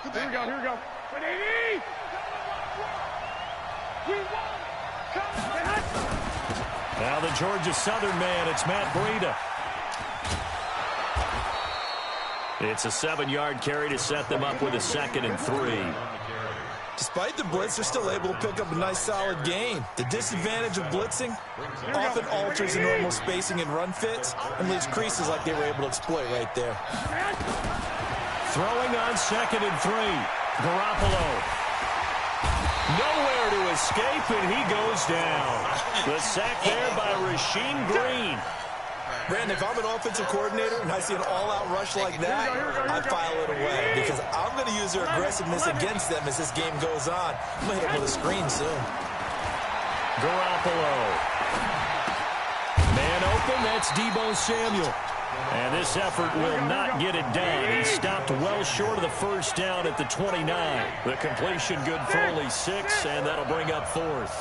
Here we go, here we go. Now the Georgia Southern man, it's Matt Breida. It's a 7-yard carry to set them up with a 2nd and 3. Despite the blitz, they're still able to pick up a nice, solid gain. The disadvantage of blitzing often alters the normal spacing and run fits and leaves creases like they were able to exploit right there. Throwing on 2nd and 3. Garoppolo. Nowhere to escape, and he goes down. The sack there by Rasheem Green. Brandon, if I'm an offensive coordinator and I see an all-out rush like that, I file it away because I'm going to use their aggressiveness against them as this game goes on. I'm going to hit them with a screen soon. Garoppolo. Man open, that's Deebo Samuel. And this effort will not get it done. He stopped well short of the first down at the 29. The completion good for only 6, and that'll bring up 4th.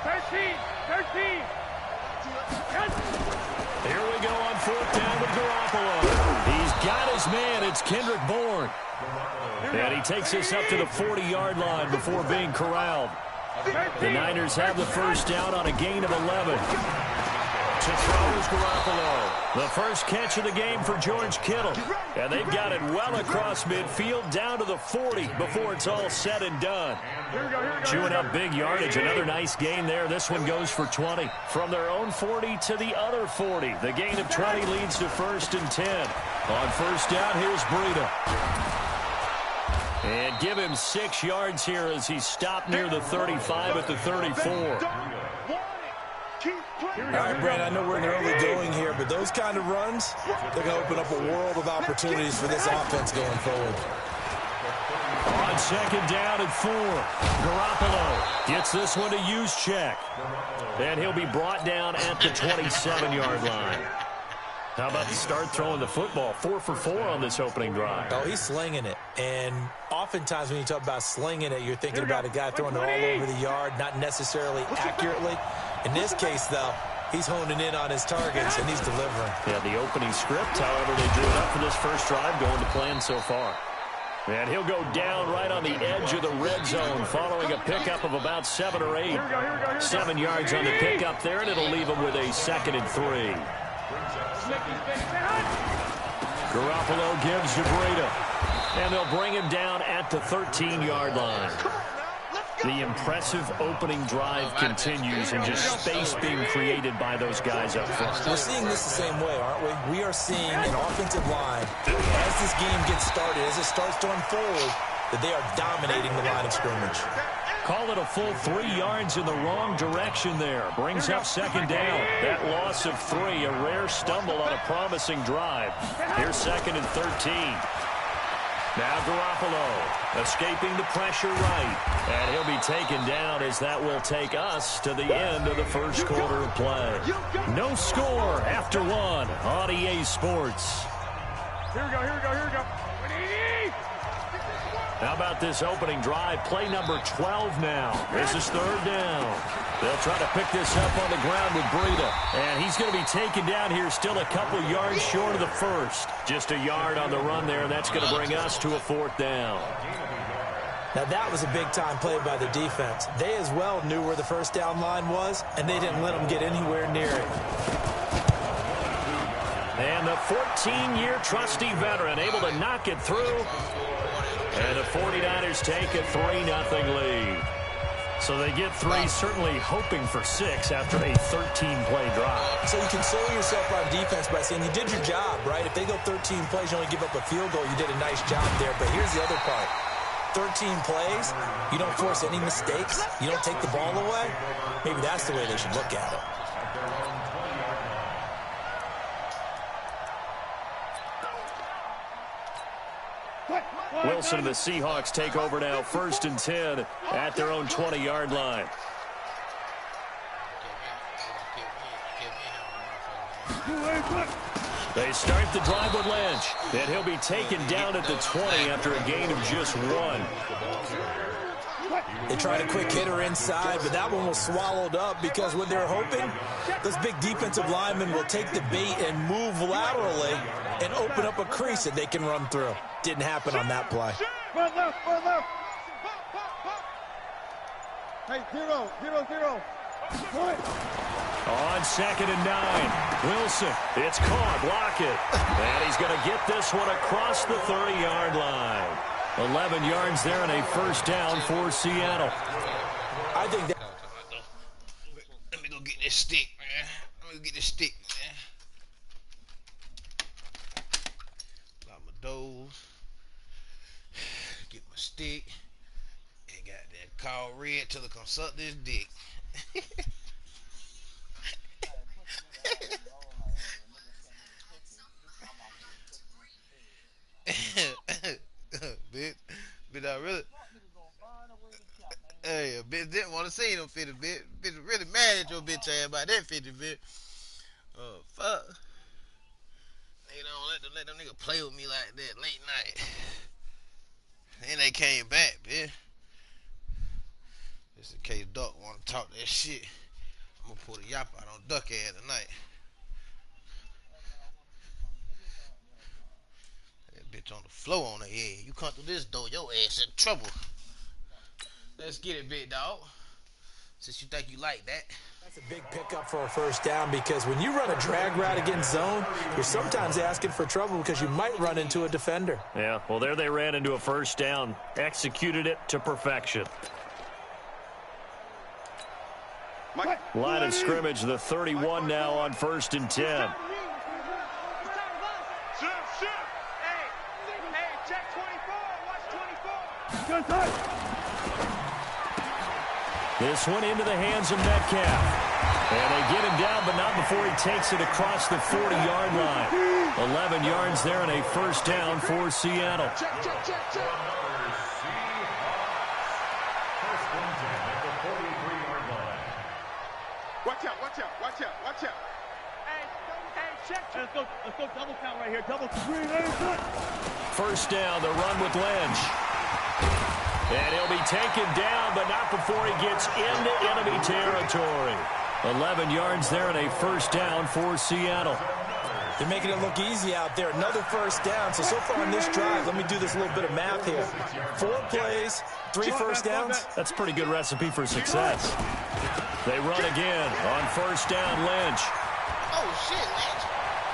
13. Here we go on 4th down with Garoppolo. He's got his man. It's Kendrick Bourne. And he takes us up to the 40-yard line before being corralled. The Niners have the first down on a gain of 11. To throw is Garoppolo. The first catch of the game for George Kittle. And they've got it well across midfield down to the 40 before it's all said and done. Chewing up big yardage. Another nice gain there. This one goes for 20. From their own 40 to the other 40. The gain of 20 leads to 1st and 10. On first down, here's Breida. And give him 6 yards here as he stopped near the 35 at the 34. All right, Brad, I know we're in the early going here, but those kind of runs, they're going to open up a world of opportunities for this offense going forward. On 2nd down and 4, Garoppolo gets this one to use check. And he'll be brought down at the 27-yard line. How about the start throwing the football? 4 for 4 on this opening drive. Oh, he's slinging it. And oftentimes when you talk about slinging it, you're thinking about a guy throwing it all over the yard, not necessarily accurately. In this case, though, he's honing in on his targets, and he's delivering. Yeah, the opening script, however, they drew it up for this first drive, going to plan so far. And he'll go down right on the edge of the red zone following a pickup of about 7 or 8. 7 yards on the pickup there, and it'll leave him with a 2nd and 3. Garoppolo gives to Breida, and they'll bring him down at the 13-yard line. The impressive opening drive continues, and just space being created by those guys up front. We're seeing this the same way, aren't we? We are seeing an offensive line, as this game gets started, as it starts to unfold, that they are dominating the line of scrimmage. Call it a full 3 yards in the wrong direction there. Brings up 2nd down. That loss of 3, a rare stumble on a promising drive. Here's 2nd and 13. Now Garoppolo escaping the pressure right. And he'll be taken down as that will take us to the end of the first quarter of play. No score after 1 on EA Sports. Here we go. How about this opening drive? Play number 12 now. This is 3rd down. They'll try to pick this up on the ground with Breida. And he's going to be taken down here still a couple yards short of the first. Just a yard on the run there, and that's going to bring us to a 4th down. Now that was a big-time play by the defense. They as well knew where the first down line was, and they didn't let them get anywhere near it. And the 14-year trusty veteran able to knock it through. And the 49ers take a 3-0 lead. So they get 3, certainly hoping for 6 after a 13-play drive. So you console yourself on defense by saying you did your job, right? If they go 13 plays, you only give up a field goal, you did a nice job there. But here's the other part. 13 plays, you don't force any mistakes, you don't take the ball away. Maybe that's the way they should look at it. Wilson and the Seahawks take over now, 1st and 10 at their own 20-yard line. They start the drive with Lynch, and he'll be taken down at the 20 after a gain of just 1. They tried a quick hitter inside, but that one was swallowed up because what they're hoping, those big defensive linemen will take the bait and move laterally and open up a crease that they can run through. Didn't happen on that play. Run left, run left. Hey, 0-0-0. On 2nd and 9, Wilson, it's caught, block it. And he's going to get this one across the 30-yard line. 11 yards there and a first down for Seattle. I think that... Let me go get this stick, man. Let me go get this stick, man. Lock my doors. Get my stick. And got that call red till I come suck this dick. bitch, I really... Hey, a bitch didn't want to see them 50, bitch. Bitch was really mad at your bitch ass about that 50, bitch. Oh, fuck. They don't let them niggas play with me like that late night. Then they came back, bitch. Just in case Duck want to talk that shit, I'm gonna pull the yap out on Duck ass tonight. That bitch on the floor on the head. You come through this door, your ass in trouble. Let's get it, big dog. Since you think you like that. That's a big pickup for a first down because when you run a drag route against zone, you're sometimes asking for trouble because you might run into a defender. Yeah, well, there they ran into a first down. Executed it to perfection. Line of scrimmage, the 31 now on 1st and 10. Hey, check 24. Watch 24. Good touch. This one into the hands of Metcalf. And they get him down, but not before he takes it across the 40-yard line. 11 yards there and a first down for Seattle. Check. Watch out. Hey, check. Let's go double count right here. Double three. First down, the run with Lynch. And he'll be taken down, but not before he gets into enemy territory. 11 yards there and a first down for Seattle. They're making it look easy out there. Another first down. So far on this drive, let me do this little bit of math here. 4 plays, 3 first downs. That's a pretty good recipe for success. They run again on first down, Lynch. Oh, shit, Lynch.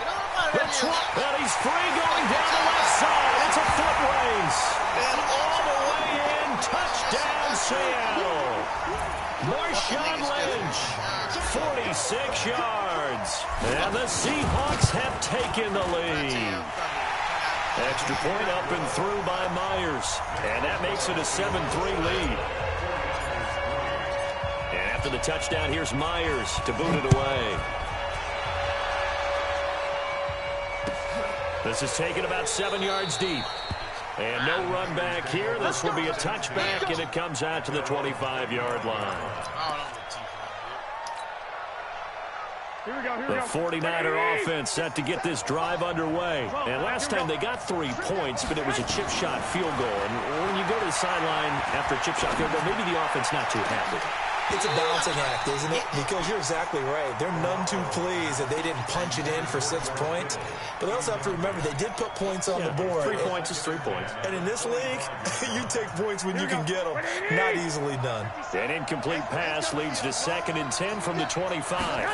Get on out of here. And he's free going down the left side. It's a foot race. And all the way in, touchdown Seattle. Marshawn Lynch, 46 yards. And the Seahawks have taken the lead. Extra point up and through by Myers. And that makes it a 7-3 lead. And after the touchdown, here's Myers to boot it away. This is taken about 7 yards deep. And no run back here. This will be a touchback, and it comes out to the 25-yard line. The 49er offense set to get this drive underway. And last time they got 3 points, but it was a chip shot field goal. And when you go to the sideline after a chip shot field goal, maybe the offense not too happy. It's a balancing act, isn't it? Because you're exactly right. They're none too pleased that they didn't punch it in for 6 points. But they also have to remember they did put points on the board. 3 points is 3 points. And in this league, you take points when you can get them. Not easily done. An incomplete pass leads to 2nd and 10 from the 25.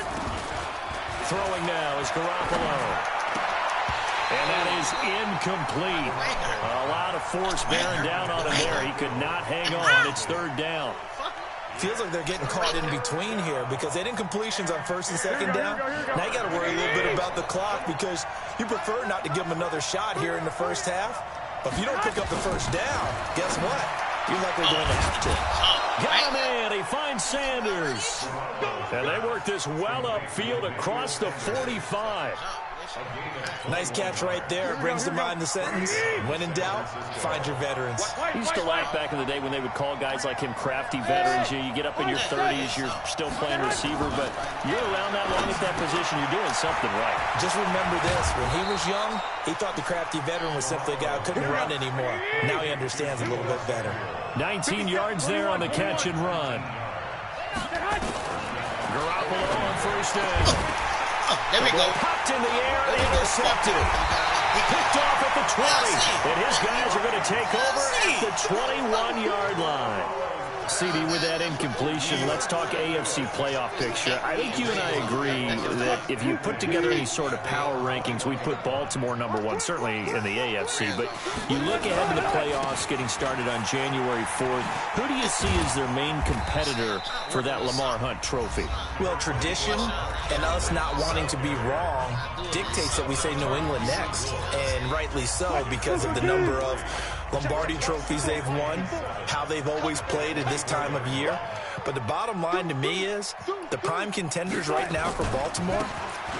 Throwing now is Garoppolo. And that is incomplete. A lot of force bearing down on him there. He could not hang on. It's 3rd down. Feels like they're getting caught in between here because they did incompletions on 1st and 2nd down. Now you got to worry a little bit about the clock because you prefer not to give them another shot here in the first half. But if you don't pick up the first down, guess what? You're likely going to have to. Got him in. He finds Sanders. And they work this well upfield across the 45. Nice catch right there. Brings to mind the sentence, when in doubt, find your veterans. He used to laugh back in the day when they would call guys like him crafty veterans. You get up in your 30s, you're still playing receiver, but you're around that long at that position, you're doing something right. Just remember this. When he was young, he thought the crafty veteran was simply a guy who couldn't run anymore. Now he understands a little bit better. 19 yards there on the catch and run. Garoppolo on first down. There we go. Popped in the air and intercepted. Picked off at the 20. And his guys are going to take over at the 21-yard line. CD, with that incompletion, let's talk AFC playoff picture. I think you and I agree that if you put together any sort of power rankings, we'd put Baltimore #1, certainly in the AFC. But you look ahead to the playoffs getting started on January 4th. Who do you see as their main competitor for that Lamar Hunt trophy? Well, tradition and us not wanting to be wrong dictates that we say New England next. And rightly so, because of the number of Lombardi trophies they've won, how they've always played at this time of year. But the bottom line to me is the prime contenders right now for Baltimore,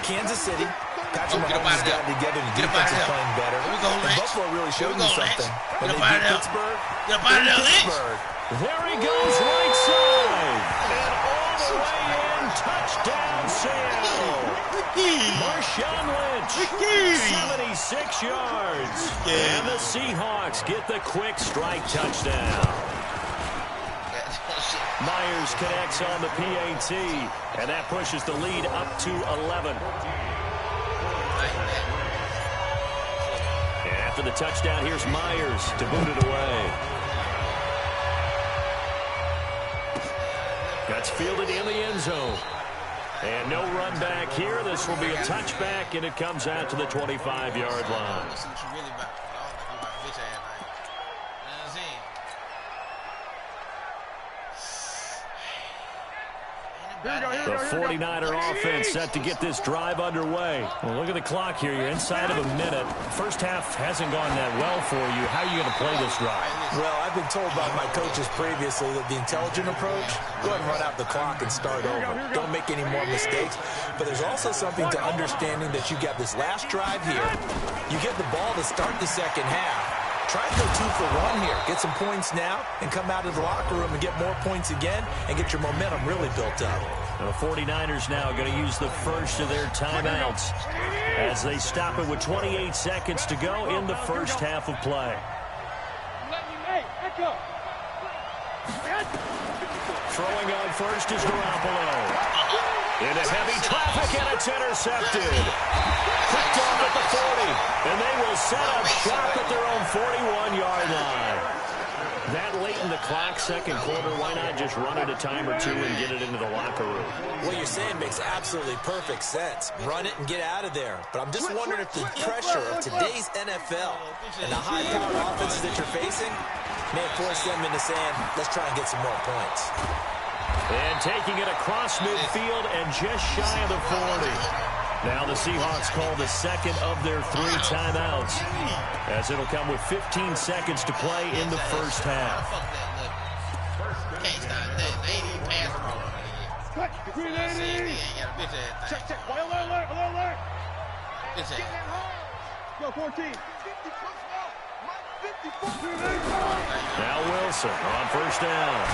Kansas City. Patrick Mahomes has gotten together. The defense is playing better. And Buffalo really showed me something. When they beat Pittsburgh, there he goes, right side. And all the way in, touchdown Seattle. Marshawn Lynch, 76 yards. And the Seahawks get the quick strike touchdown. Myers connects on the PAT, and that pushes the lead up to 11. And after the touchdown, here's Myers to boot it away. That's fielded in the end zone. And no run back here. This will be a touchback, and it comes out to the 25-yard line. The 49er offense set to get this drive underway. Well, look at the clock here. You're inside of a minute. First half hasn't gone that well for you. How are you going to play this drive? Well, I've been told by my coaches previously that the intelligent approach, go ahead and run out the clock and start over. Don't make any more mistakes. But there's also something to understanding that you got this last drive here. You get the ball to start the second half. Try and go 2 for 1 here. Get some points now and come out of the locker room and get more points again and get your momentum really built up. The 49ers now going to use the first of their timeouts as they stop it with 28 seconds to go in the first half of play. Throwing on first is Garoppolo. Into heavy traffic, and it's intercepted. Picked off at the 40, and they will set up shop at their own 41-yard line. That late in the clock, second quarter, why not just run it a time or two and get it into the locker room? What you're saying makes absolutely perfect sense. Run it and get out of there. But I'm just wondering if the pressure of today's NFL and the high-powered offenses that you're facing may have forced them into saying, let's try and get some more points. And taking it across midfield and just shy of the 40. Now the Seahawks call the second of their 3 timeouts, as it'll come with 15 seconds to play in the first half. Now Wilson on first down.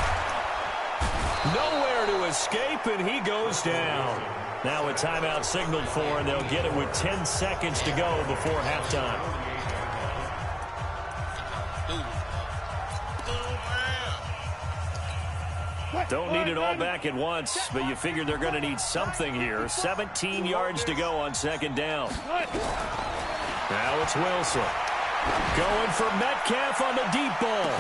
Nowhere to escape, and he goes down. Now a timeout signaled for, and they'll get it with 10 seconds to go before halftime. Don't need it all back at once, but you figure they're going to need something here. 17 yards to go on second down. Now it's Wilson. Going for Metcalf on the deep ball.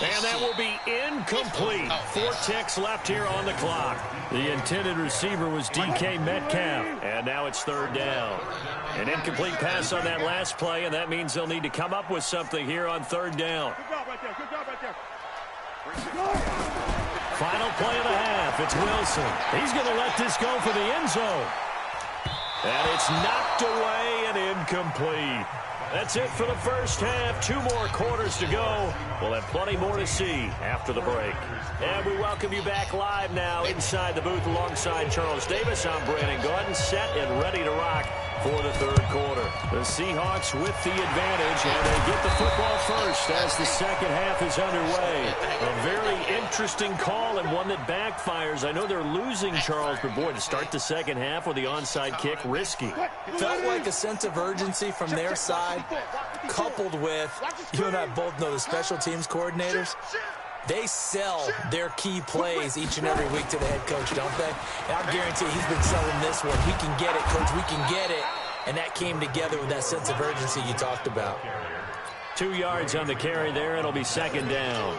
And that will be incomplete. 4 ticks left here on the clock. The intended receiver was DK Metcalf. And now it's third down. An incomplete pass on that last play, and that means they'll need to come up with something here on third down. Final play of the half. It's Wilson. He's going to let this go for the end zone. And it's knocked away and incomplete. That's it for the first half. 2 more quarters to go. We'll have plenty more to see after the break. And we welcome you back live now inside the booth alongside Charles Davis. I'm Brandon Gordon, set and ready to rock for the third quarter. The Seahawks with the advantage, and they get the football first as the second half is underway. A very interesting call and one that backfires. I know they're losing, Charles, but boy, to start the second half with the onside kick, risky. Felt like a sense of urgency from their side, coupled with, you and I both know the special teams coordinators, they sell their key plays each and every week to the head coach, don't they? And I guarantee he's been selling this one. We can get it, coach. We can get it. and that came together with that sense of urgency you talked about. 2 yards on the carry there. It'll be second down.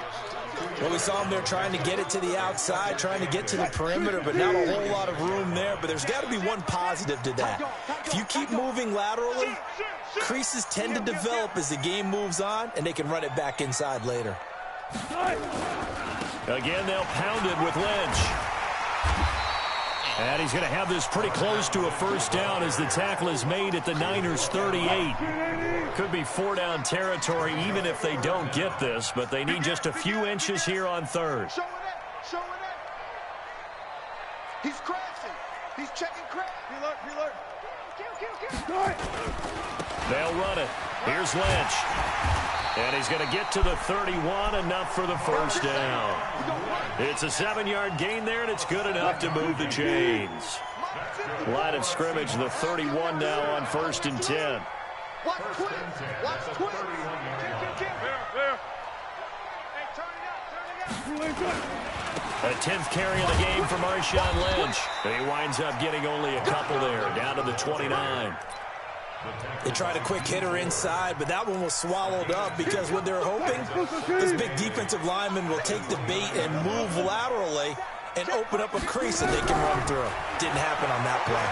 Well, we saw him there trying to get it to the outside, trying to get to the perimeter, but not a whole lot of room there. But there's got to be one positive to that. If you keep moving laterally, creases tend to develop as the game moves on, and they can run it back inside later. Again, they'll pound it with Lynch. And he's going to have this pretty close to a first down as the tackle is made at the Niners' 38. Could be 4-down territory even if they don't get this, but they need just a few inches here on third. Show it in. He's crashing. He's checking crash. Reload. They'll run it. Here's Lynch. And he's going to get to the 31, enough for the first down. It's a 7-yard gain there, and it's good enough to move the chains. Line of scrimmage, the 31 now on 1st and 10. Watch quick. There. Hey, turn it up. A 10th carry of the game for Marshawn Lynch. He winds up getting only a couple there, down to the 29. They tried a quick hitter inside, but that one was swallowed up because what they're hoping, this big defensive lineman will take the bait and move laterally and open up a crease that they can run through. Didn't happen on that play.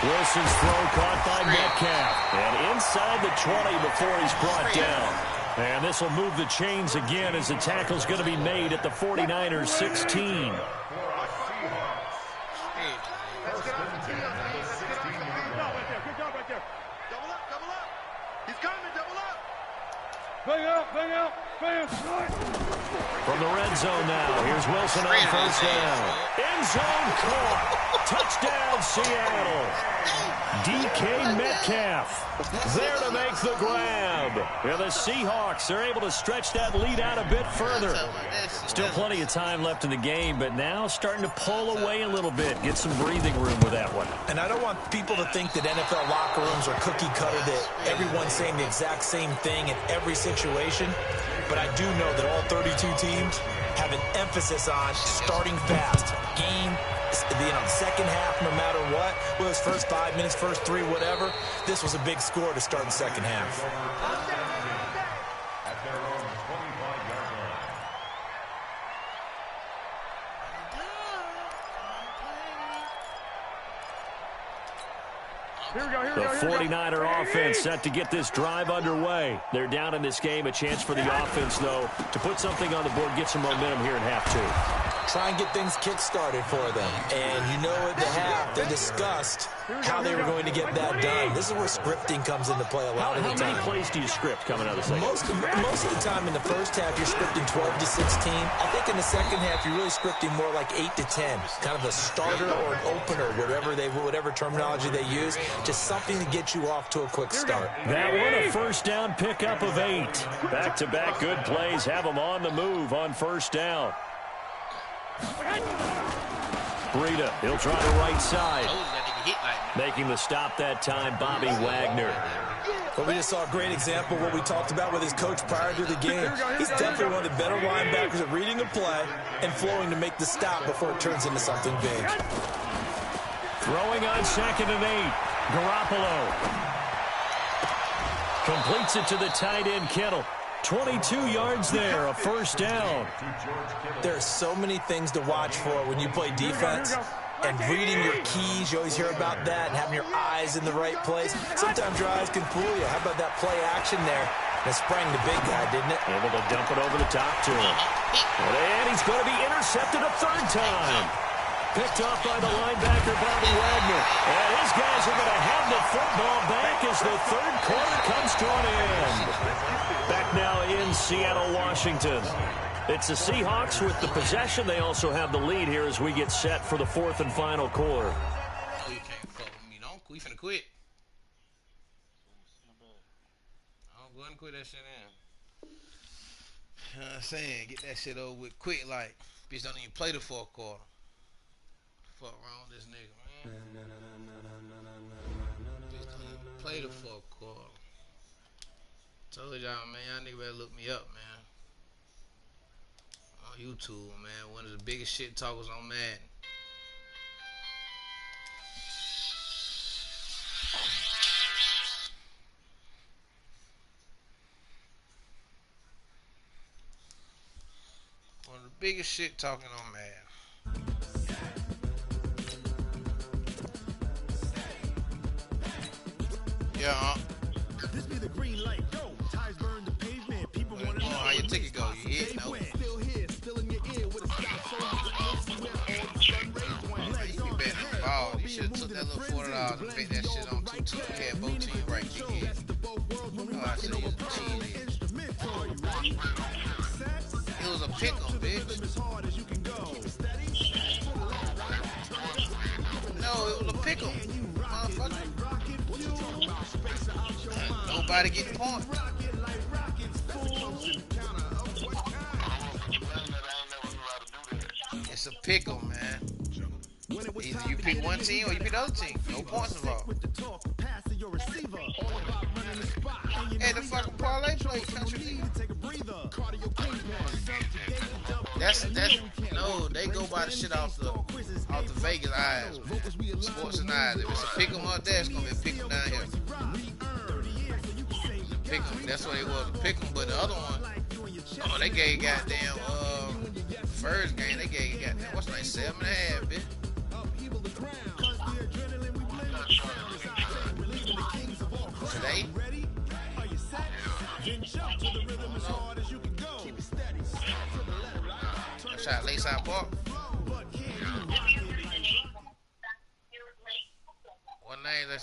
Wilson's throw caught by Metcalf. And inside the 20 before he's brought down. And this will move the chains again as the tackle's going to be made at the 49ers' 16. From the red zone now, here's Wilson on first down. End zone caught. Touchdown, Seattle. DK Metcalf there to make the grab. Yeah, the Seahawks are able to stretch that lead out a bit further. Still plenty of time left in the game, but now starting to pull away a little bit. Get some breathing room with that one. And I don't want people to think that NFL locker rooms are cookie cutter, that everyone's saying the exact same thing in every situation. But I do know that all 32 teams have an emphasis on starting fast. Second half, no matter what, whether it's first 5 minutes, first 3, whatever, this was a big score to start the second half. The 49er offense set to get this drive underway. They're down in this game. A chance for the offense, though, to put something on the board, get some momentum here in half 2. Try and get things kick-started for them. And you know at the half, they discussed how they were going to get that done. This is where scripting comes into play a lot of the time. How many plays do you script coming out of the second? Most of the time in the first half, you're scripting 12 to 16. I think in the second half, you're really scripting more like 8 to 10. Kind of a starter or an opener, whatever terminology they use. Just something to get you off to a quick start. That one, a first down pickup of 8. Back-to-back good plays have them on the move on first down. Breida, he'll try the right side. Making the stop that time, Bobby Wagner. Well, we just saw a great example of what we talked about with his coach prior to the game. He's definitely one of the better linebackers at reading a play and flowing to make the stop before it turns into something big. Throwing on 2nd and 8. Garoppolo completes it to the tight end, Kittle. 22 yards there, a first down. There are so many things to watch for when you play defense. And reading your keys, you always hear about that, and having your eyes in the right place. Sometimes your eyes can fool you. How about that play action there? That sprang the big guy, didn't it? Able to dump it over the top to him. And he's going to be intercepted a third time. Picked off by the linebacker, Bobby Wagner. And his guys are going to have the football back as the third quarter comes to an end. Back now in Seattle, Washington. It's the Seahawks with the possession. They also have the lead here as we get set for the 4th and final quarter. Oh, you can't fuck with me, don't. We finna quit. Go ahead and quit that shit in. You know what I'm saying? Get that shit over with quick, like, bitch don't even play the 4th quarter. Fuck wrong with this nigga, man. Bitch don't even play the 4th quarter. Told y'all, man, y'all nigga better look me up, man. On YouTube, man, one of the biggest shit talkers on Madden. biggest shit talking on Madden. Yeah. This be the green light. Go. Tires burn the pavement. People want to know how your ticket go. You hit? No. Still here, still in your ear with a stop so you can You be betting the ball. You should have took that little $40 and bet that shit on 2-2. Can't both team right kick in. Oh, I see you cheated. It was a pick'em, bitch. No, it was a pick'em, motherfucker. Nobody getting points. It's a pick'em, man. Either you pick one team or you pick the other team. No points involved. Hey, the fucking parlay play, country. No, they go by the shit off the Vegas eyes, man. Sports and eyes. If it's a pick'em up there, it's gonna be a pick'em down here. Pick'em. That's what it was, a pick'em. But the other one, oh, they gave goddamn first game. They gave goddamn what's like 7.5, bitch. Today? That's out Lakeside Park.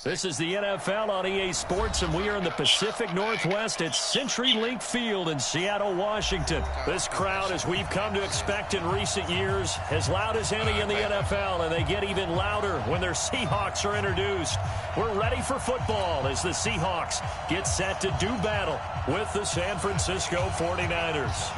This is the NFL on EA Sports, and we are in the Pacific Northwest at CenturyLink Field in Seattle, Washington. This crowd, as we've come to expect in recent years, as loud as any in the NFL, and they get even louder when their Seahawks are introduced. We're ready for football as the Seahawks get set to do battle with the San Francisco 49ers.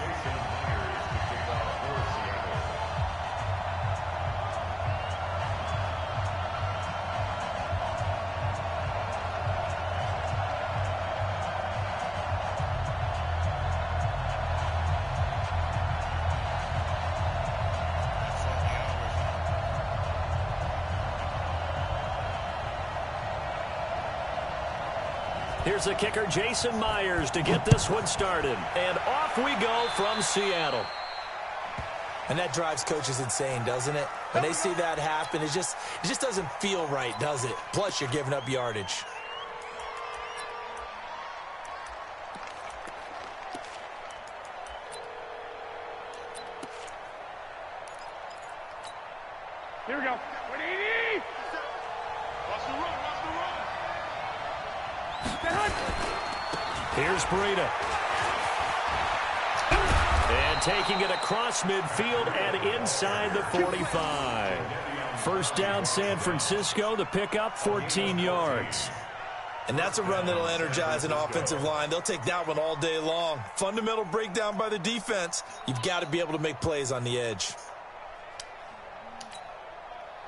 Here's the kicker, Jason Myers, to get this one started. And off we go from Seattle. And that drives coaches insane, doesn't it? When they see that happen, it just doesn't feel right, does it? Plus, you're giving up yardage. Here we go. 180. Watch the run. Here's Breida. And taking it across midfield and inside the 45. First down, San Francisco. The pickup, 14 yards. And that's a run that'll energize an offensive line. They'll take that one all day long. Fundamental breakdown by the defense. You've got to be able to make plays on the edge.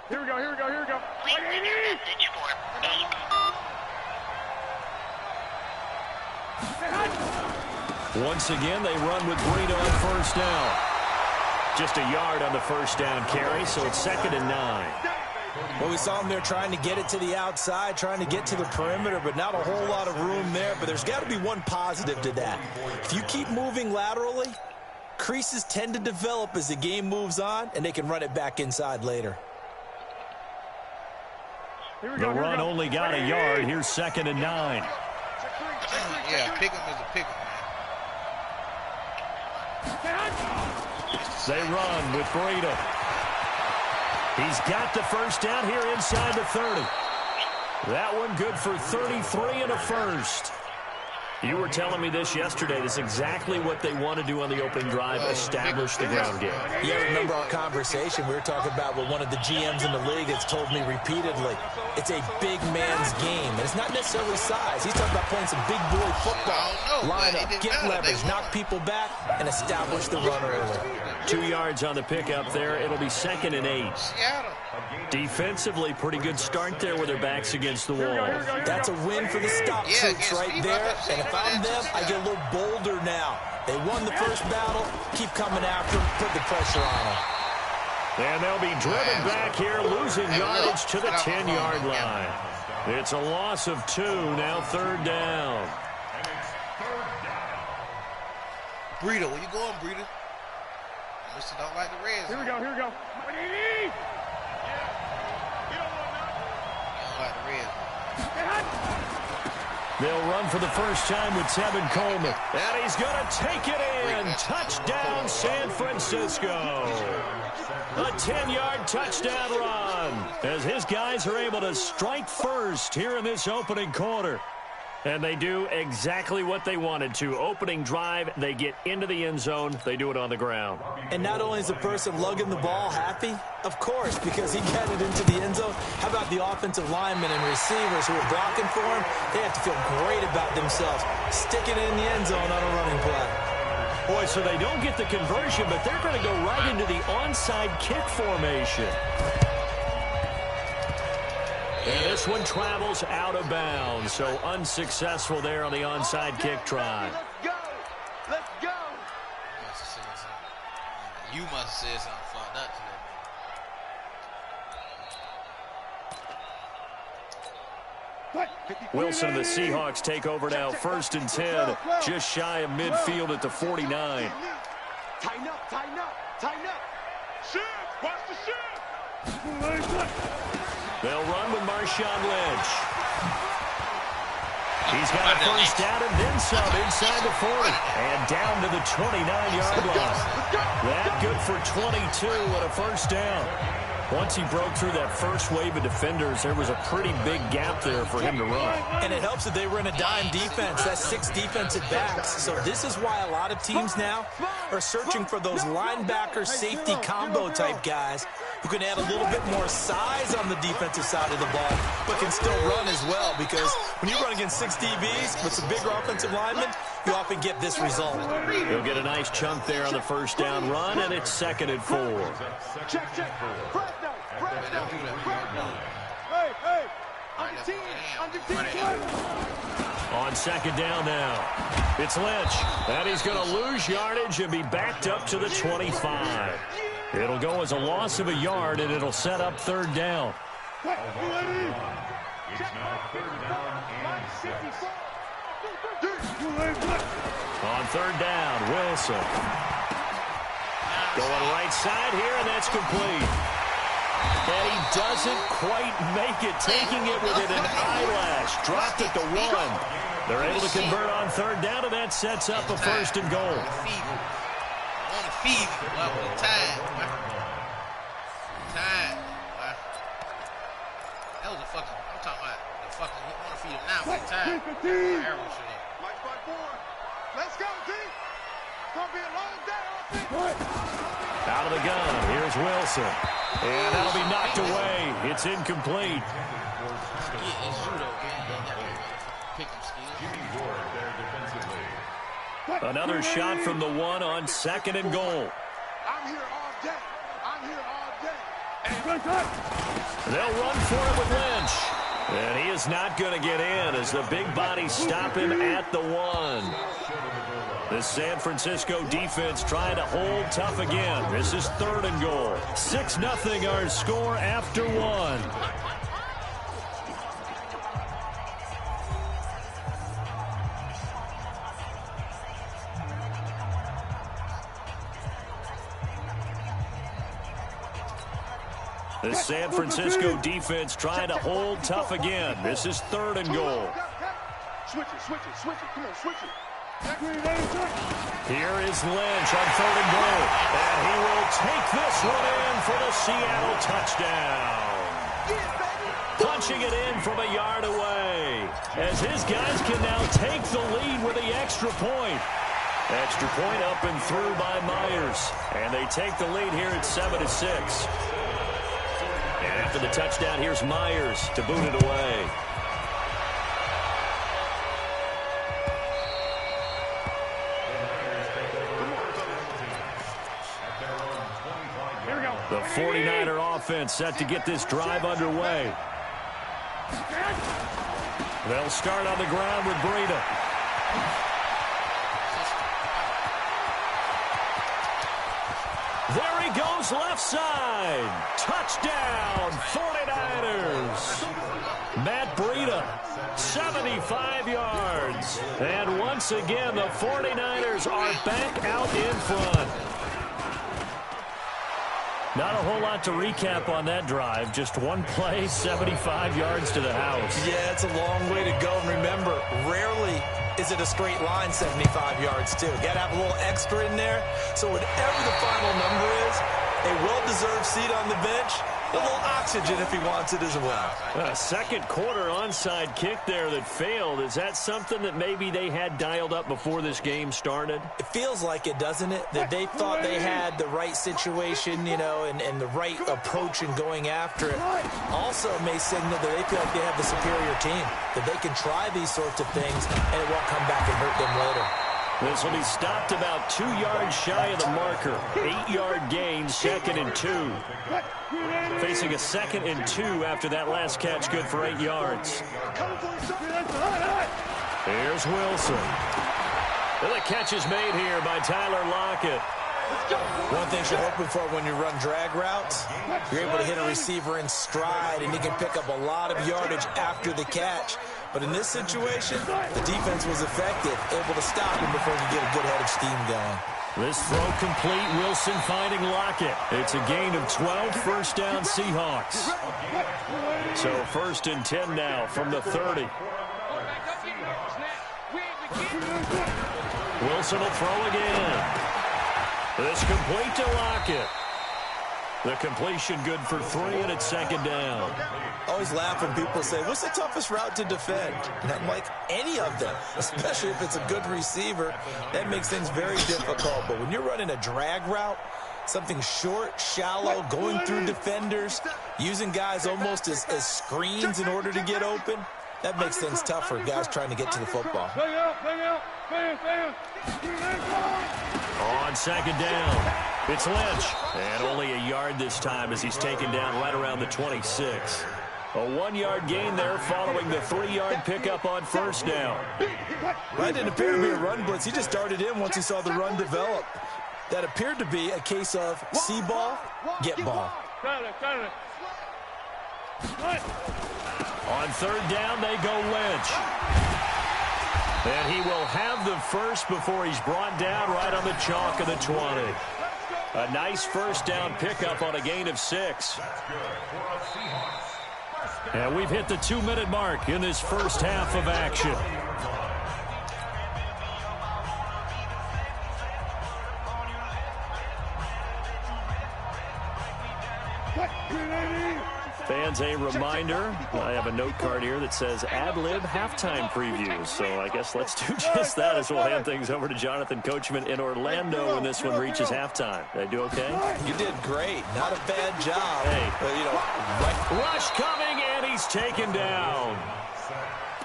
Here we go. 180. Once again, they run with Breida on first down. Just a yard on the first down carry, so it's 2nd and 9. Well, we saw them there trying to get it to the outside, trying to get to the perimeter, but not a whole lot of room there. But there's got to be one positive to that. If you keep moving laterally, creases tend to develop as the game moves on, and they can run it back inside later. The run only got a yard. Here's 2nd and 9. Yeah, pick'em is a pick'em, man. They run with Breida. He's got the first down here inside the 30. That one good for 33 and a first. You were telling me this yesterday. This is exactly what they want to do on the opening drive, establish the ground game. Yeah, remember our conversation? We were talking about what one of the GMs in the league has told me repeatedly. It's a big man's game, and it's not necessarily size. He's talking about playing some big boy football. Line up, get leverage, knock people back, and establish the run early. 2 yards on the pickup there. It'll be 2nd and 8. Defensively, pretty good start there with their backs against the wall. That's a win for the stop troops right there. And if I'm them, I get a little bolder now. They won the first battle. Keep coming after them. Put the pressure on them. And they'll be driven back here, losing yardage to the 10-yard line. It's a loss of 2, now 3rd down. Breida, where you going, Breida? Mister don't like the Reds. Here we go. Here we go. You don't like the Reds. They'll run for the first time with Tevin Coleman. And he's going to take it in. Touchdown, San Francisco. A 10-yard touchdown run as his guys are able to strike first here in this opening quarter. And they do exactly what they wanted to. Opening drive, they get into the end zone. They do it on the ground. And not only is the person lugging the ball happy, of course, because he got it into the end zone. How about the offensive linemen and receivers who are blocking for him? They have to feel great about themselves, sticking it in the end zone on a running play. Boy, so they don't get the conversion, but they're going to go right into the onside kick formation. And this one travels out of bounds, so unsuccessful there on the onside kick try. Let's go. Let's go. You must have said something like that to them. Wilson and the Seahawks take over now, 1st and 10, just shy of midfield at the 49. Tighten up, tighten up, tighten up. Shift, watch the shift. They'll run with Marshawn Lynch. He's got a first down and then some inside the 40. And down to the 29-yard line. That good for 22 and a first down. Once he broke through that first wave of defenders, there was a pretty big gap there for him to run. And it helps that they were in a dime defense. That's 6 defensive backs. So this is why a lot of teams now are searching for those linebacker safety combo type guys who can add a little bit more size on the defensive side of the ball, but can still run as well, because when you run against 6 DBs with some bigger offensive linemen, you often get this result. He'll get a nice chunk there on the first down run, and it's 2nd and 4. Check. Hey. Under team. On 2nd down now, it's Lynch. And he's going to lose yardage and be backed up to the 25. It'll go as a loss of a yard, and it'll set up 3rd down. It's now 3rd down and 6. On 3rd down, Wilson. Going right side here, and that's complete. And he doesn't quite make it, taking it within an eyelash. Dropped at the 1. They're able to convert on 3rd down, and that sets up a 1st and goal. Feed time. That was a fucking, I'm talking about the fucking, you want to feed him now for time. Arrow shit. Mike 5-4. Let's go, D. It's going to be a long day. Out of the gun, here's Wilson. And that'll be knocked away. It's incomplete. Another shot from the 1 on 2nd and goal. I'm here all day. They'll run for it with Lynch. And he is not going to get in as the big bodies stop him at the 1. The San Francisco defense trying to hold tough again. This is 3rd and goal. 6-0 our score after 1. The San Francisco defense trying to hold tough again. This is 3rd and goal. Switch it. Come on, switch it. Here is Lynch on 3rd and goal. And he will take this one in for the Seattle touchdown. Punching it in from a yard away. As his guys can now take the lead with the extra point. Extra point up and through by Myers. And they take the lead here at 7-6. And after the touchdown, here's Myers to boot it away. The 49er offense set to get this drive underway. They'll start on the ground with Breida. There he goes left side. Touchdown, 49ers. Matt Breida, 75 yards. And once again, the 49ers are back out in front. Not a whole lot to recap on that drive. Just one play, 75 yards to the house. Yeah, it's a long way to go. And remember, rarely is it a straight line 75 yards, too. Got to have a little extra in there. So whatever the final number is, a well-deserved seat on the bench, a little oxygen if he wants it as well. A second quarter onside kick there that failed. Is that something that maybe they had dialed up before this game started? It feels like it, doesn't it? That they thought they had the right situation, you know, and the right approach in going after it. Also may signal that they feel like they have the superior team, that they can try these sorts of things and it won't come back and hurt them later. This will be stopped about 2 yards shy of the marker. 8-yard gain, 2nd and 2. Facing a 2nd and 2 after that last catch, good for 8 yards. Here's Wilson. And the catch is made here by Tyler Lockett. One thing you're hoping for when you run drag routes, you're able to hit a receiver in stride, and he can pick up a lot of yardage after the catch. But in this situation, the defense was effective, able to stop him before he could get a good head of steam going. This throw complete, Wilson finding Lockett. It's a gain of 12, first down Seahawks. So 1st and 10 now from the 30. Wilson will throw again. This complete to Lockett. The completion good for 3, and it's 2nd down. Always laugh when people say, what's the toughest route to defend? And I'm like, any of them, especially if it's a good receiver. That makes things very difficult. But when you're running a drag route, something short, shallow, going through defenders, using guys almost as screens in order to get open, that makes things tough for guys trying to get to the football. On 2nd down, it's Lynch. And only a yard this time as he's taken down right around the 26. A 1-yard gain there following the 3-yard pickup on 1st down. That didn't appear to be a run blitz. He just started in once he saw the run develop. That appeared to be a case of see ball, get ball. On 3rd down, they go Lynch. And he will have the first before he's brought down right on the chalk of the 20. A nice first down pickup on a gain of 6. And we've hit the 2-minute mark in this first half of action. Fans, a reminder, I have a note card here that says ad-lib halftime previews. So I guess let's do just that as we'll hand things over to Jonathan Coachman in Orlando when this one reaches halftime. Did I do okay? You did great. Not a bad job. Hey. But, you know, right. Rush coming, and he's taken down.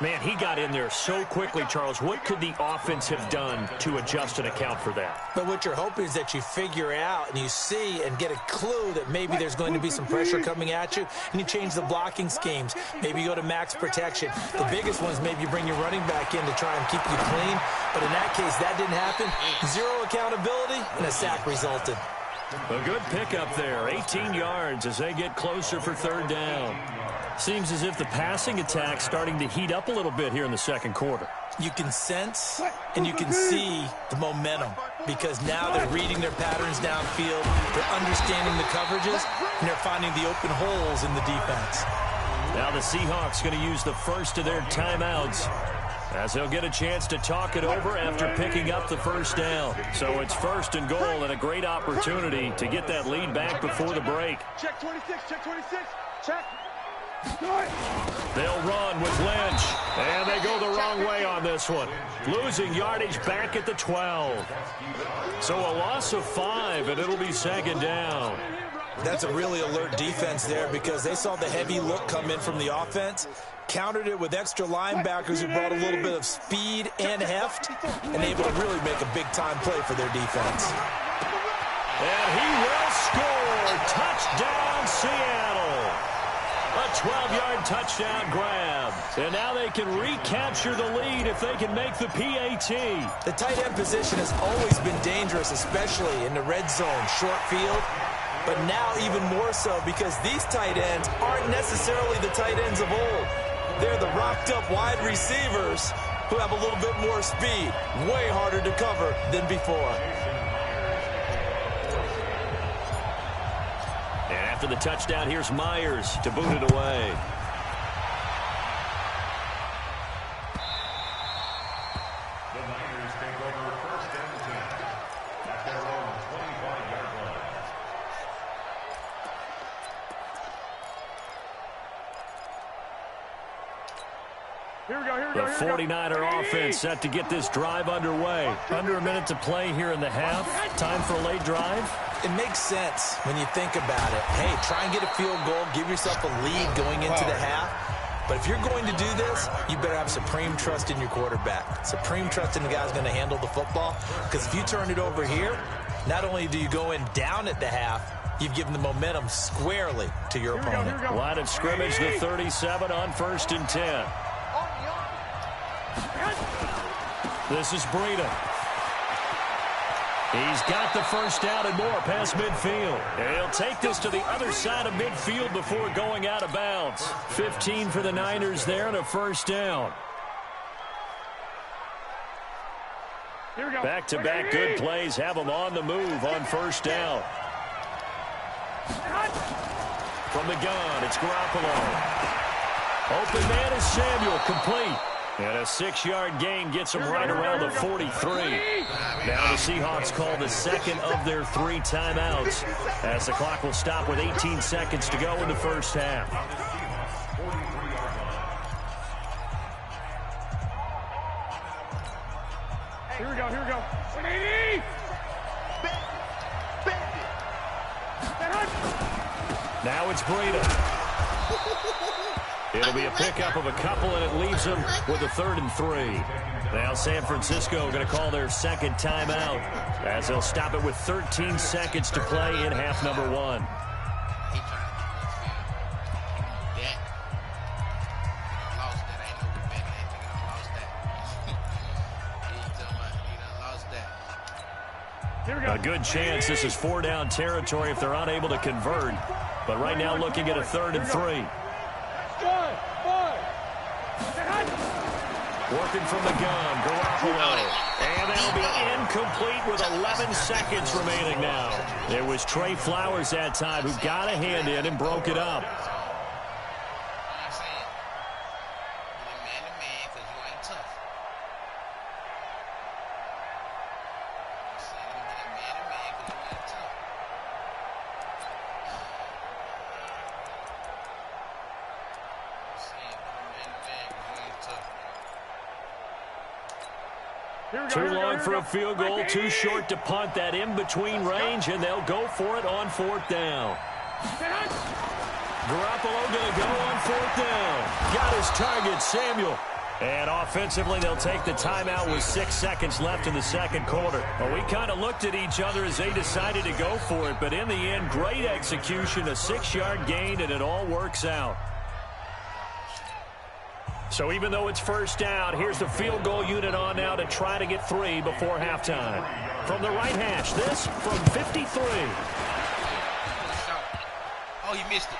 Man, he got in there so quickly, Charles. What could the offense have done to adjust and account for that? But what you're hoping is that you figure out and you see and get a clue that maybe there's going to be some pressure coming at you, and you change the blocking schemes. Maybe you go to max protection. The biggest one is maybe you bring your running back in to try and keep you clean. But in that case, that didn't happen. 0 accountability, and a sack resulted. A good pickup there. 18 yards as they get closer for 3rd down. Seems as if the passing attack's starting to heat up a little bit here in the second quarter. You can sense and you can see the momentum because now they're reading their patterns downfield, they're understanding the coverages, and they're finding the open holes in the defense. Now the Seahawks going to use the first of their timeouts as they'll get a chance to talk it over after picking up the first down. So it's 1st and goal and a great opportunity to get that lead back before the break. Check 26, check 26, check. They'll run with Lynch, and they go the wrong way on this one. Losing yardage back at the 12. So a loss of 5, and it'll be 2nd down. That's a really alert defense there because they saw the heavy look come in from the offense, countered it with extra linebackers who brought a little bit of speed and heft, and able to really make a big-time play for their defense. And he will score. Touchdown, Seattle. A 12-yard touchdown grab. And now they can recapture the lead if they can make the PAT. The tight end position has always been dangerous, especially in the red zone, short field. But now even more so because these tight ends aren't necessarily the tight ends of old. They're the rocked-up wide receivers who have a little bit more speed. Way harder to cover than before. After the touchdown, here's Myers to boot it away. The Niners take over first and 10 at their own 25-yard line. Here we go, here we The go, here we go. 49er offense set to get this drive underway. Under a minute to play here in the half. Time for a late drive. It makes sense when you think about it. Hey, try and get a field goal. Give yourself a lead going into the half. But if you're going to do this, you better have supreme trust in your quarterback. Supreme trust in the guy who's going to handle the football. Because if you turn it over here, not only do you go in down at the half, you've given the momentum squarely to your opponent. Line of scrimmage, the 37 on 1st and 10. This is Breida. He's got the first down and more past midfield. And he'll take this to the other side of midfield before going out of bounds. 15 for the Niners there and a first down. Back-to-back good plays have them on the move on first down. From the gun, it's Garoppolo. Open man is Samuel, complete. And a 6-yard gain gets them right around the 43. Now the Seahawks call the second of their 3 timeouts as the clock will stop with 18 seconds to go in the first half. Here we go, here we go. 180! Now it's Breida. It'll be a pickup of a couple, and it leaves them with a 3rd and 3. Now San Francisco going to call their second timeout as they'll stop it with 13 seconds to play in half number 1. A good chance this is 4-down territory if they're unable to convert. But right now looking at a 3rd and 3. Working from the gun, Garoppolo. And that'll be incomplete with 11 seconds remaining now. It was Trey Flowers that time who got a hand in and broke it up. Too long for a field goal, too short to punt that in-between range, and they'll go for it on 4th down. Garoppolo going to go on 4th down. Got his target, Samuel. And offensively, they'll take the timeout with 6 seconds left in the second quarter. Well, we kind of looked at each other as they decided to go for it, but in the end, great execution, a 6-yard gain, and it all works out. So even though it's first down, here's the field goal unit on now to try to get 3 before halftime. From the right hash, this from 53. Oh, you missed it.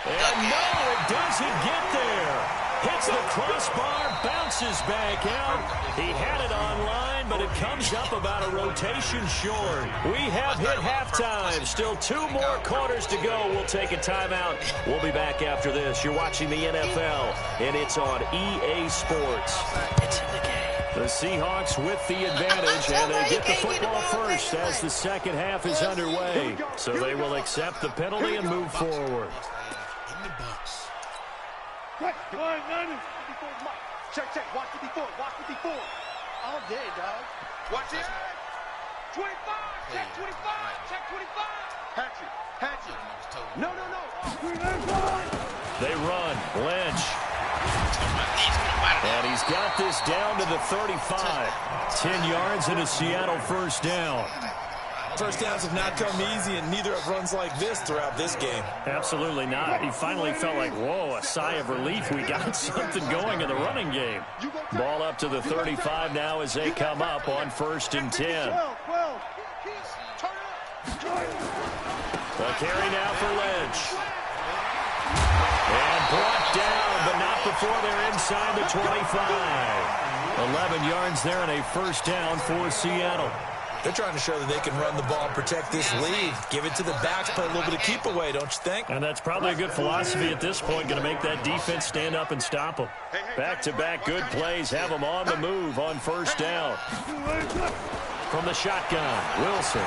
And no, it doesn't get there. Hits the crossbar, bounces back out. He had it on line, but it comes up about a rotation short. We have hit halftime. Still 2 more quarters to go. We'll take a timeout. We'll be back after this. You're watching the NFL, and it's on EA Sports. It's in the game. The Seahawks with the advantage, and they get the football first as the second half is underway. So they will accept the penalty and move forward. In the box. Right, come on, Niners. Check, check. Watch it before. Watch it before. All day, dog. Watch it. 25. Check 25. Check 25. Hatchet. No. They run. Lynch. And he's got this down to the 35. 10 yards and a Seattle first down. First downs have not come easy, and neither have runs like this throughout this game. Absolutely not. He finally felt like, whoa, a sigh of relief. We got something going in the running game. Ball up to the 35 now as they come up on 1st and 10. The carry now for Lynch. And brought down, but not before they're inside the 25. 11 yards there and a first down for Seattle. They're trying to show that they can run the ball and protect this lead. Give it to the backs, play a little bit of keep away, don't you think? And that's probably a good philosophy at this point, going to make that defense stand up and stop them. Back-to-back good plays have them on the move on first down. From the shotgun, Wilson.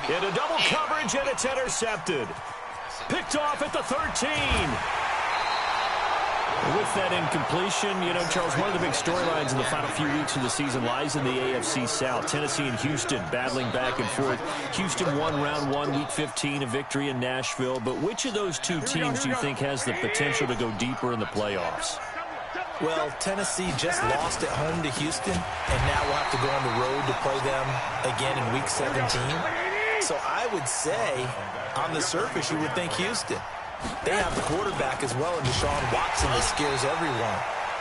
Into double coverage, and it's intercepted. Picked off at the 13. With that incompletion, you know, Charles, one of the big storylines in the final few weeks of the season lies in the AFC South. Tennessee and Houston battling back and forth. Houston won round 1, week 15, a victory in Nashville. But which of those two teams do you think has the potential to go deeper in the playoffs? Well, Tennessee just lost at home to Houston, and now we'll have to go on the road to play them again in week 17. So I would say, on the surface, you would think Houston. They have the quarterback as well, and Deshaun Watson that scares everyone.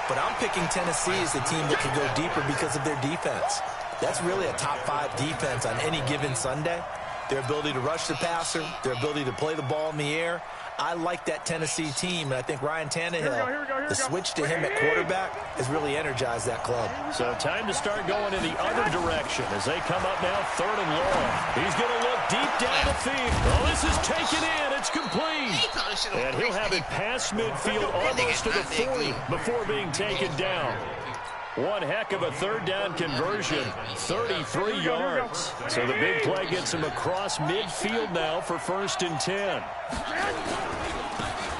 But I'm picking Tennessee as the team that can go deeper because of their defense. That's really a top 5 defense on any given Sunday. Their ability to rush the passer, their ability to play the ball in the air. I like that Tennessee team, and I think Ryan Tannehill, the switch to him at quarterback, has really energized that club. So time to start going in the other direction as they come up now 3rd and long. He's going to look deep down the field. Oh, this is taken in. It's complete. And he'll have it past midfield almost to the 40 before being taken down. One heck of a 3rd down conversion, 33 yards. So the big play gets him across midfield now for 1st and 10.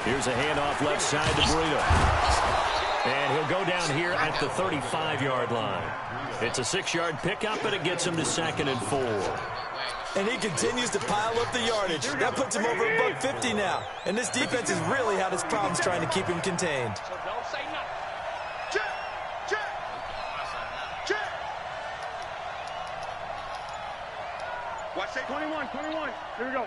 Here's a handoff left side to Burrito. And he'll go down here at the 35-yard line. It's a 6-yard pickup, and it gets him to 2nd and 4. And he continues to pile up the yardage. That puts him over $150 now. And this defense has really had its problems trying to keep him contained. Watch that 21. Here we go.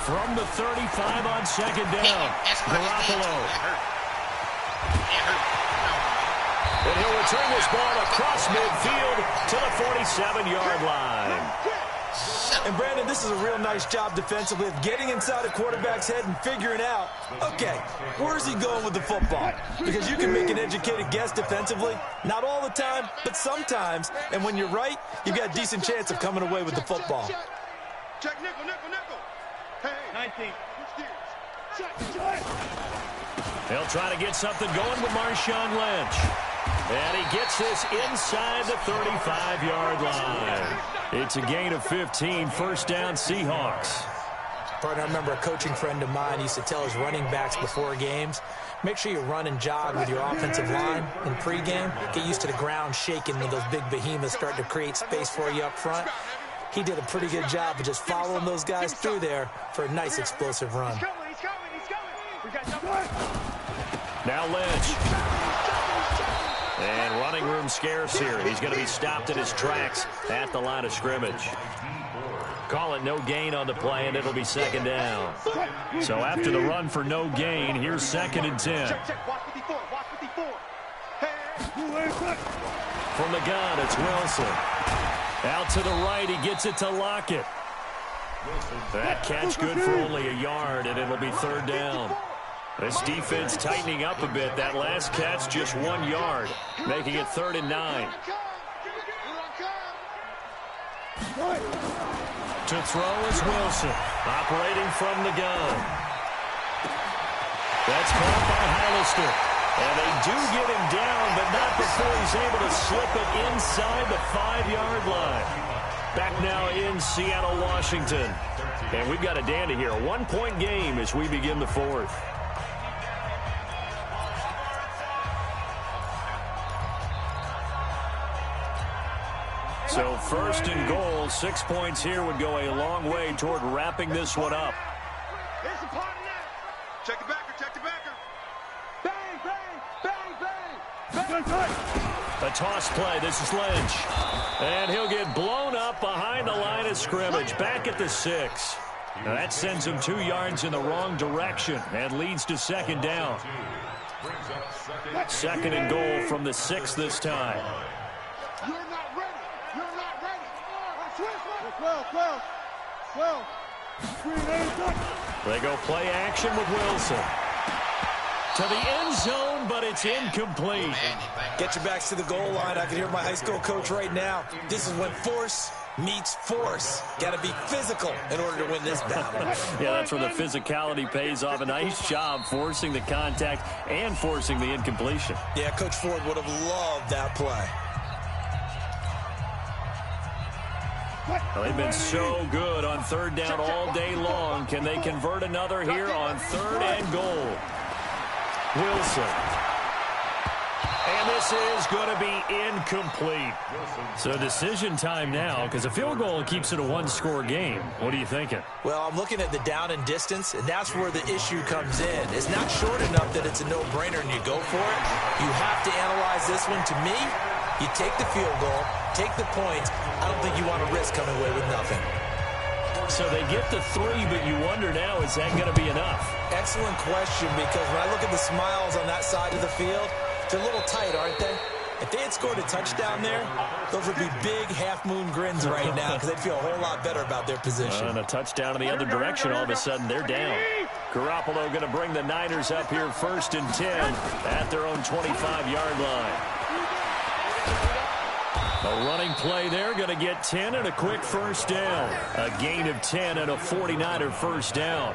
From the 35 on 2nd down, Garoppolo. And he'll return this ball across midfield to the 47-yard line. And, Brandon, this is a real nice job defensively of getting inside a quarterback's head and figuring out, okay, where's he going with the football? Because you can make an educated guess defensively, not all the time, but sometimes. And when you're right, you've got a decent chance of coming away with the football. Check nickel. Hey, 19. They'll try to get something going with Marshawn Lynch. And he gets this inside the 35-yard line. It's a gain of 15, 1st down Seahawks. Partner, I remember a coaching friend of mine used to tell his running backs before games, make sure you run and jog with your offensive line in pregame. Get used to the ground shaking when those big behemoths start to create space for you up front. He did a pretty good job of just following those guys through there for a nice explosive run. He's coming. Now Lynch. And running room scarce here. He's going to be stopped in his tracks at the line of scrimmage. Call it no gain on the play, and it'll be 2nd down. So after the run for no gain, here's 2nd and 10. Check. Watch 54. From the gun, it's Wilson. Out to the right, he gets it to Lockett. That catch good for only a yard, and it'll be 3rd down. This defense tightening up a bit. That last catch, just 1 yard, making it 3rd and 9. To throw is Wilson, operating from the gun. That's caught by Hollister. And they do get him down, but not before he's able to slip it inside the 5-yard line. Back now in Seattle, Washington. And we've got a dandy here. A 1-point game as we begin the 4th. So 1st and goal, 6 points here would go a long way toward wrapping this one up. Here's the party now. Check the backer. Bang. A toss play. This is Lynch. And he'll get blown up behind the line of scrimmage. Back at the 6. Now that sends him 2 yards in the wrong direction and leads to 2nd down. 2nd and goal from the 6 this time. You're not ready. Well. They go play action with Wilson. to the end zone, but it's incomplete. Get your backs to the goal line. I can hear my high school coach right now. This is when force meets force. Got to be physical in order to win this battle. Yeah, that's where the physicality pays off. A nice job forcing the contact and forcing the incompletion. Yeah, Coach Ford would have loved that play. Well, they've been so good on third down all day long. Can they convert another here on third and goal? Wilson. And this is going to be incomplete. So decision time now, because a field goal keeps it a one-score game. What are you thinking? Well, I'm looking at the down and distance, and that's where the issue comes in. It's not short enough that it's a no-brainer and you go for it. You have to analyze this one. To me, you take the field goal, take the points. I don't think you want to risk coming away with nothing. So they get the 3, but you wonder now, is that going to be enough? Excellent question, because when I look at the smiles on that side of the field, they're a little tight, aren't they? If they had scored a touchdown there, those would be big half-moon grins right now because they'd feel a whole lot better about their position. And a touchdown in the other direction, all of a sudden they're down. Garoppolo going to bring the Niners up here 1st and 10 at their own 25-yard line. A running play there, going to get 10 and a quick first down. A gain of 10 and a 49er first down.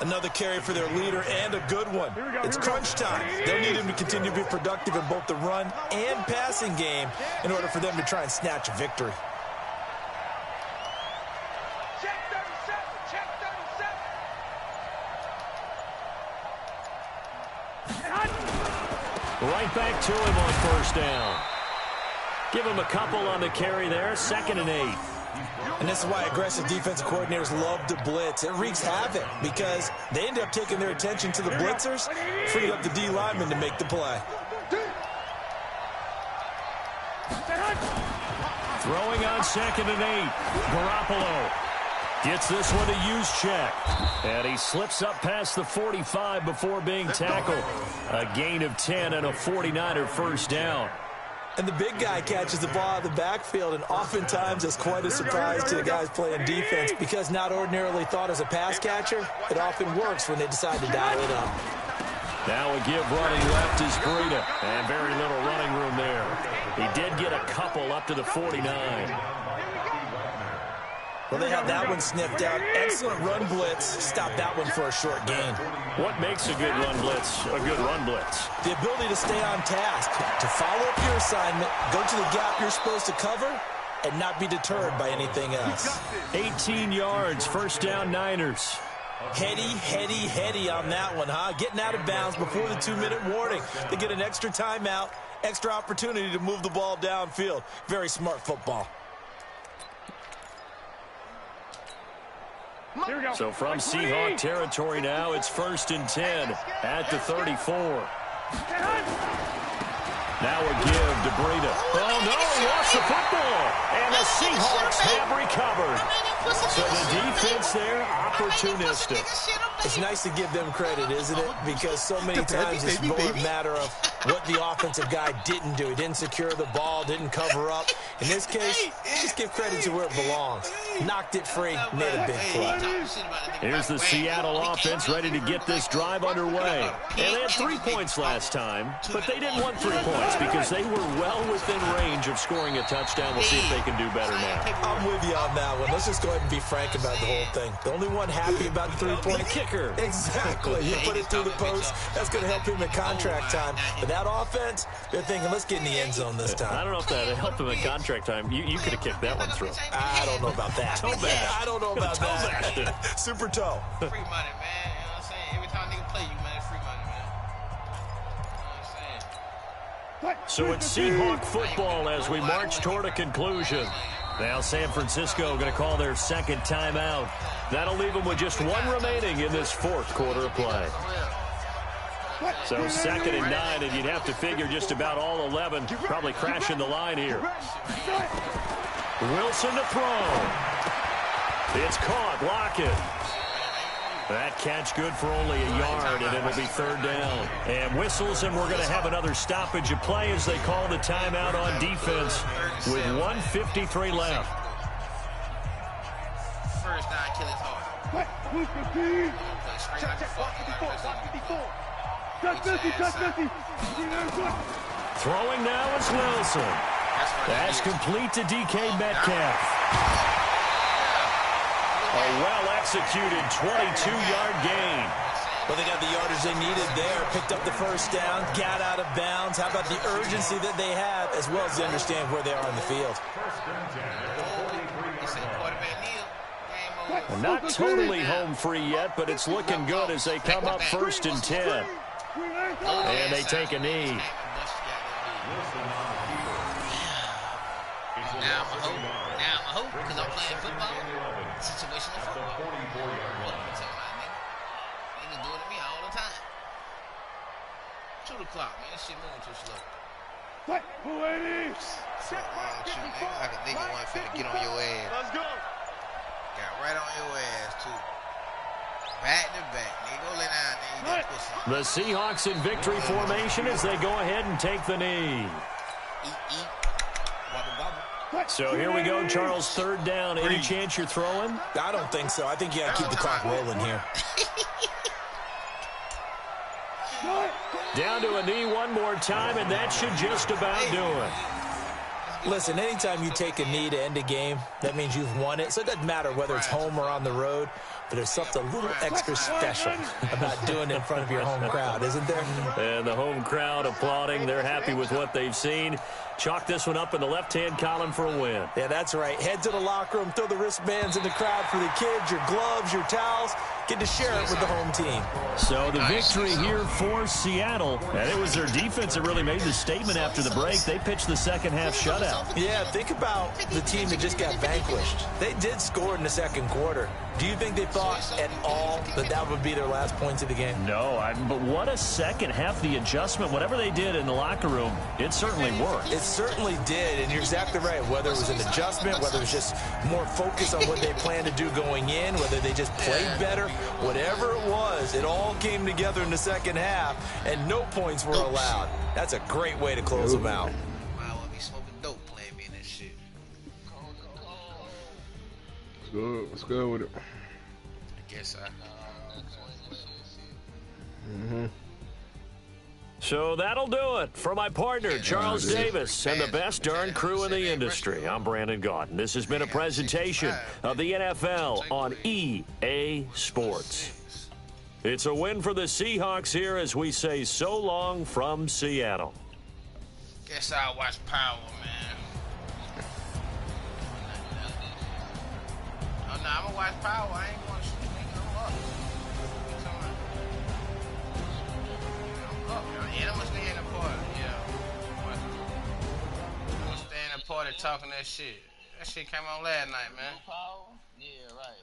Another carry for their leader and a good one. It's crunch time. They'll need him to continue to be productive in both the run and passing game in order for them to try and snatch a victory. Check 37, check 37. Right back to him on first down. Give him a couple on the carry there, 2nd and 8. And this is why aggressive defensive coordinators love to blitz. It wreaks havoc because they end up taking their attention to the blitzers, freeing up the D lineman to make the play. Throwing on 2nd and 8. Garoppolo gets this one to use check. And he slips up past the 45 before being tackled. A gain of 10 and a 49er first down. And the big guy catches the ball out of the backfield, and oftentimes it's quite a surprise to the guys playing defense because not ordinarily thought as a pass catcher, it often works when they decide to dial it up. Now a give running left is Breida, and very little running room there. He did get a couple up to the 49. Well, they had that one sniffed out. Excellent run blitz. Stop that one for a short gain. What makes a good run blitz a good run blitz? The ability to stay on task, to follow up your assignment, go to the gap you're supposed to cover, and not be deterred by anything else. 18 yards, first down Niners. Heady on that one, huh? Getting out of bounds before the 2-minute warning. They get an extra timeout, extra opportunity to move the ball downfield. Very smart football. So from Seahawk territory now, it's 1st and 10 at the 34. Now a give to Breida. Oh, no, he lost the football. And the Seahawks have recovered. So the defense there, opportunistic. It's nice to give them credit, isn't it? Because so many times it's more a matter of what the offensive guy didn't do. He didn't secure the ball, didn't cover up. In this case, just give credit to where it belongs. Knocked it free, made a big play. Here's the Seattle offense ready to get this drive underway. And they had 3 points last time, but they didn't want 3 points because they were well within range of scoring a touchdown. We'll see if they can do better now. I'm with you on that one. Let's just go ahead and be frank about the whole thing. The only one happy about the 3-point kicker. Exactly. You put it through the post. That's going to help him in contract time. But that offense, they're thinking, let's get in the end zone this time. I don't know if that helped him in contract time. You could have kicked that one through. I don't know about that. Toe bash. I don't know about that. Super toe. Free money, man. You know what I'm saying? Every time nigga play you, man, it's free money, man. You know what I'm saying? So it's Seahawk football as we march toward a conclusion. Now San Francisco going to call their 2nd timeout. That'll leave them with just 1 remaining in this 4th quarter of play. So 2nd and 9, and you'd have to figure just about all 11 probably crashing the line here. Wilson to throw. It's caught. Lockett. That catch good for only a yard, and it'll be 3rd down. And whistles, and we're going to have another stoppage of play as they call the timeout on defense with 1:53 left. First down, kill his heart. Check, walk it before. Throwing now is Wilson. That's complete to DK Metcalf. A well-executed 22-yard gain. Well, they got the yardage they needed there, picked up the first down, got out of bounds. How about the urgency that they have, as well as they understand where they are on the field? Not totally home free yet, but it's looking good as they come up 1st and 10. And they take a knee. Now I'm a hope, because I'm playing football. Situational football. Niggas do it to me all the time. 2 o'clock, man. That shit moving too slow. Shoot, man. Like a nigga wasn't finna get on your ass. Let's go. Got right on your ass, too. Back to back. Nigga, go lay down there. You got pussy. The Seahawks in victory formation as they go ahead and take the knee. Eat. Wobble, wobble. So here we go, Charles, 3rd down. Any chance you're throwing? I don't think so. I think you got to keep the clock rolling here. Down to a knee one more time, and that should just about do it. Listen, anytime you take a knee to end a game, that means you've won it. So it doesn't matter whether it's home or on the road, but there's something a little extra special about doing it in front of your home crowd, isn't there? And the home crowd applauding. They're happy with what they've seen. Chalk this one up in the left-hand column for a win. Yeah, that's right. Head to the locker room, throw the wristbands in the crowd for the kids, your gloves, your towels. Get to share it with the home team. So the victory here for Seattle. And it was their defense that really made the statement after the break. They pitched the second-half shutout. Yeah, think about the team that just got vanquished. They did score in the second quarter. Do you think they thought at all that that would be their last points of the game? No, but what a second half. The adjustment, whatever they did in the locker room, it certainly worked. It certainly did, and you're exactly right. Whether it was an adjustment, whether it was just more focus on what they planned to do going in, whether they just played better, whatever it was, it all came together in the second half, and no points were allowed. That's a great way to close them out. Wow, I'll be smoking dope playing me in this shit. What's good with it? I guess I So that'll do it for my partner, Charles Davis, and the best darn crew in the industry. I'm Brandon Gaudin. This has been a presentation of the NFL on EA Sports. It's a win for the Seahawks here as we say so long from Seattle. Guess I'll watch Power, man. Oh, no, I'm going to watch Power. I ain't going to shoot nigga. I'm up. I'm up. And I'm going to stay in the party. Yeah. I'm going to stay in the party talking that shit. That shit came on last night, man. Power? Yeah, right.